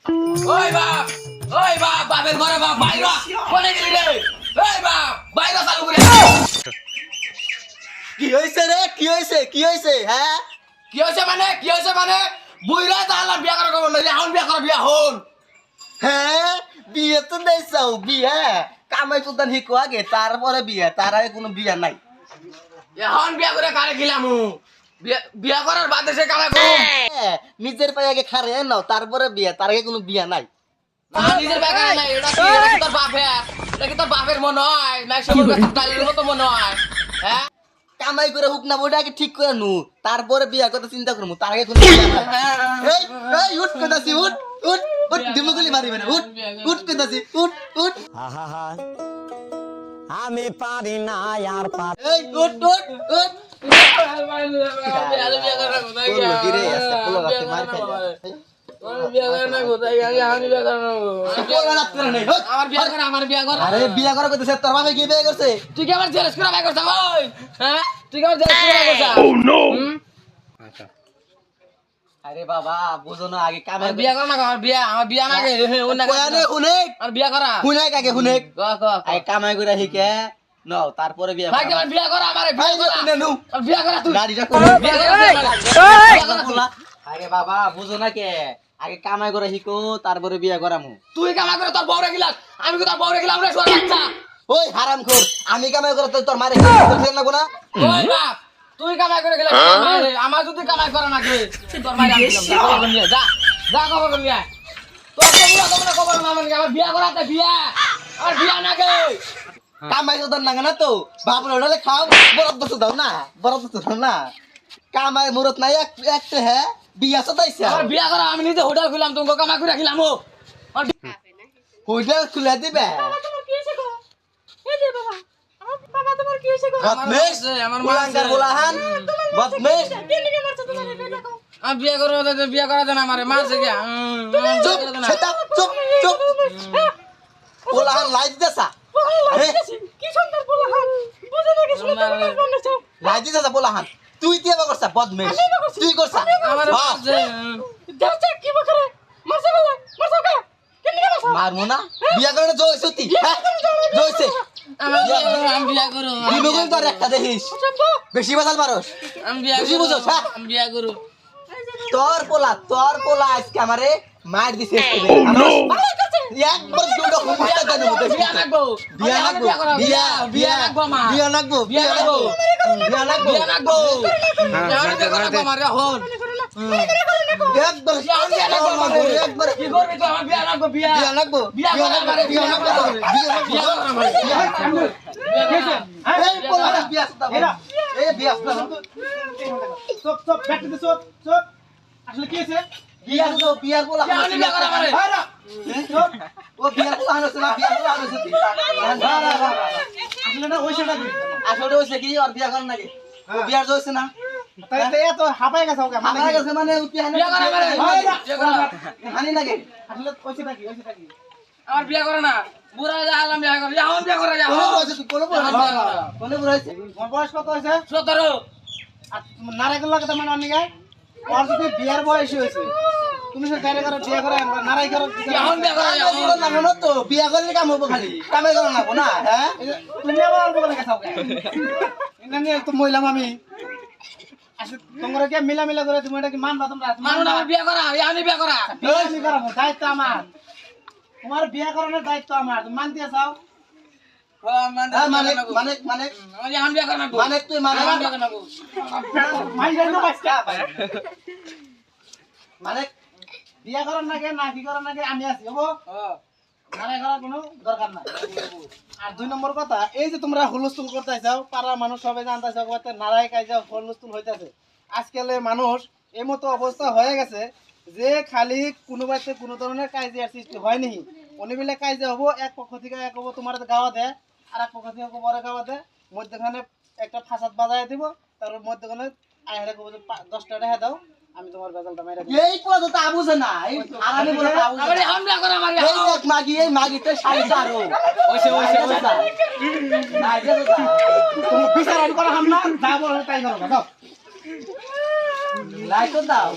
ওই বাপ ওই বাপ বাপের ঘরে বাপ বাইরা কোনে গেলি রে ওই বাপ বাইরা চালু করে কি হইছে রে কি হইছে হ্যাঁ কি হইছে মানে বুইরা তাহলে বিয়া করা কব না এখন বিয়া করা বিয়া হন হ্যাঁ বিয়ে তো নাই চাও বিয়ে কামাই কোদান হিকো আগে তারপরে বিয়ে তার আগে কোনো বিয়ে নাই এখন বিয়া করে কারে গিলামু বিয়া করার বাদে সে কারে কম হ্যাঁ, নিজের পায়ে আগে খারে নাও তারপরে বিয়ে তার আগে কোনো বিয়ে নাই না নিজের ব্যাগ নাই এটা কি তোর বাপের এটা কি তোর বাপের মনে হয় না সবুজ গাছের ডালের মতো মনে হয় হ্যাঁ কামাই করে হুক না ওটা আগে ঠিক করে নু তারপরে বিয়ার কথা চিন্তা করবো তার আগে কোনো বিয়ে নাই এই এই উঠ কইতাছি উঠ উঠ উঠ দিমগুলি মারিবে না উঠ উঠ কইতাছি উঠ উঠ আহা আমি পারি না আর এই উঠ উঠ উঠ করলো কি রে আজকে পোলা রাতে মার খাইলা আরে বিয়া করা কইতেছে তোর বাবা কি বিয়ে করছে তুই কি আমার জেলাস করে বিয়ে করছ ওই হ্যাঁ তুই কি আমার জেলাস করে বিয়ে করছ ও নো আরে বাবা বুঝো না আগে কামাই বিয়া কর না আমার বিয়া না গে ওনা কোয়ানে হুনেক আর বিয়া করা হুনেক আগে হুনেক ক আগে কামাই করে হিকে নাও তারপরে বিয়া ভাই আমার বিয়া করা আমারে বিয়া করা তুই নো আর বিয়া করা তুই গাড়িটা করে বিয়া করা আরে বাবা বুঝো না কে আগে কামাই করে হিকো তারপরে বিয়া করামু তুই কামা করে তোর বউরে গিলাস আমি কি তোর বউরে গিলাম রে সোয়া বাচ্চা ওই হারামখোর আমি কামাই করে তোর মারে খেতে লাগবো না ওই বাপ তুই কামাই করে গেলে আমার যদি কামাই করে না কে তোর মাইরা দিলাম যা খবর নিয়ে যা যা খবর নিয়ে তোর তোমরা খবর না মানে আমার বিয়া করাতে বিয়া আর বিয়া না কে কামাই তো দাও না তো বাপ রড়ালে খাও বরাদ্দ তো দাও না বরাদ্দ তো দাও না কামাই মুরত নাই একটা হ্যাঁ বিয়া তো দাইছে আমার বিয়া করা আমি নিজে হোটেল খুললাম তুমি কামাই করে রাখিলাম ও ওইটা খুলে দিবে বদমেশ আমার কুলাঙ্গার বলাহান বদমেশ আমি বিয়া করা দেন আমারে মারছে কি চুপ সেটা চুপ চুপ বলাহান লাইট দেসা কি সুন্দর বলাহান বুঝে না কি সুন্দর বলাহান লাইট দেসা বলাহান তুই দিয়ে করছ বদমেশ তুই করছ আমার মারছে দেখছ কি বকরে মারছে বলে মারছে কে কেন মারছে মারমু না বিয়া করে জয়ছে তুই জয়ছে আমি বিয়া করু বিমগুল তোর একটা দেখিস বেশি বাজাল পারস আমি বিয়া বেশি বুঝছ হ্যাঁ আমি বিয়া করু তোর পোলা আজকে আমারে মার দিছে একবার দুটো হুমটা দেন বিয়া লাগবো বিয়া লাগবো বিয়া লাগবো মা বিয়া লাগবো বিয়া লাগবো বিয়া লাগবো বিয়া লাগবো বিয়া লাগবো মারে হন একবার একবার কি করবি তো আমার বিয়া লাগবো বিয়া বিয়া লাগবো বিয়া করার মারে বিয়া লাগবো বিয়া লাগবো এই পোলা বিয়া সুদা এই বিয়া সুদা চুপ চুপ ব্যাক টু চুপ চুপ আসলে কি হইছে বিয়া সুদা বিয়া পোলা বিয়া করা মারে ভাইরা চুপ ও বিয়া পোলা আনছে না বিয়া পোলা আনছে আসলে না হইছে না আসলে হইছে কি আর বিয়া করেন নাকি ও বিয়ার জইছে না তাই এত হাঁপায় গেছে ওকে আমার কাছে মানে বিয়া করা মারে বিয়া করা হানি লাগে আসলে হইছে নাকি আমার বিয়া করে না বুড়া যা আলাম বিয়া করে এখন বিয়া করে যা কোন বয়সে তুই কোন বয়সে কোন বয়সে তোমার বয়স কত হইছে 17 আর নারাইগুলো কথা মানে অনেক ওর যদি বিয়ার বয়স হয়েছে তুমি সে গাড়ি করে বিয়ে করে নারাই করো এখন বিয়া করে যা না না তো বিয়া করলে কাম হবো খালি কামে করো না না হ্যাঁ তুমি আবার অল্প করে গেছাও এটা নিয়ে তো মহিলাম আমি আসলে তোমরা কি মিলা করে তুমি এটা কি মানবা তোমরা মানুষ আমার বিয়া করা এখন বিয়া করা বিয়ে আমি করাবো দায়িত্ব আমার তোমার বিয়ে করানোর দায়িত্ব আমার তুমি মানতে চাও মানে মানে মানে আমার এখন বিয়া করে না মানে তুই মানে এখন বিয়া করে না মাই যাই না বাচ্চা মানে বিয়ে করার নাকি না কি করার নাকি আমি আছি হবো নারাই করার কোনো দরকার নাই আর 2 নম্বর কথা এই যে তোমরা হুলস্থুল করতে চাও পাড়ার মানুষ সবাই জানতে চাও নারাই কাজে হুলস্থুল হইতাছে আজকাল মানুষ এই মতো অবস্থা হয়ে গেছে যে খালি কোনো বাড়িতে কোনো ধরনের কাজের সৃষ্টি হয়নি অনেকগুলো কাজে হবো এক পক্ষ থেকে এক হবো তোমার গাওয়া দেয় আর এক পক্ষ থেকে বড় গাওয়া দেয় মধ্যখানে একটা ফাসাদ বাজায় দিব তারপর মধ্যখানে আইহারে কবো 10 টাকা দাও আমি তোমার বেজালটা মাইরা দিই এই পোলা তো আবুছে না এই আরামে বলে আবুছে আমার এখন বিয়া করা আমার এই দেখ মাগি এই মাগি তো শাড়ি চারো ওইসে না এটা তো তুমি বিচার করা হাম না যা বলো তাই করো দাও লাইক দাও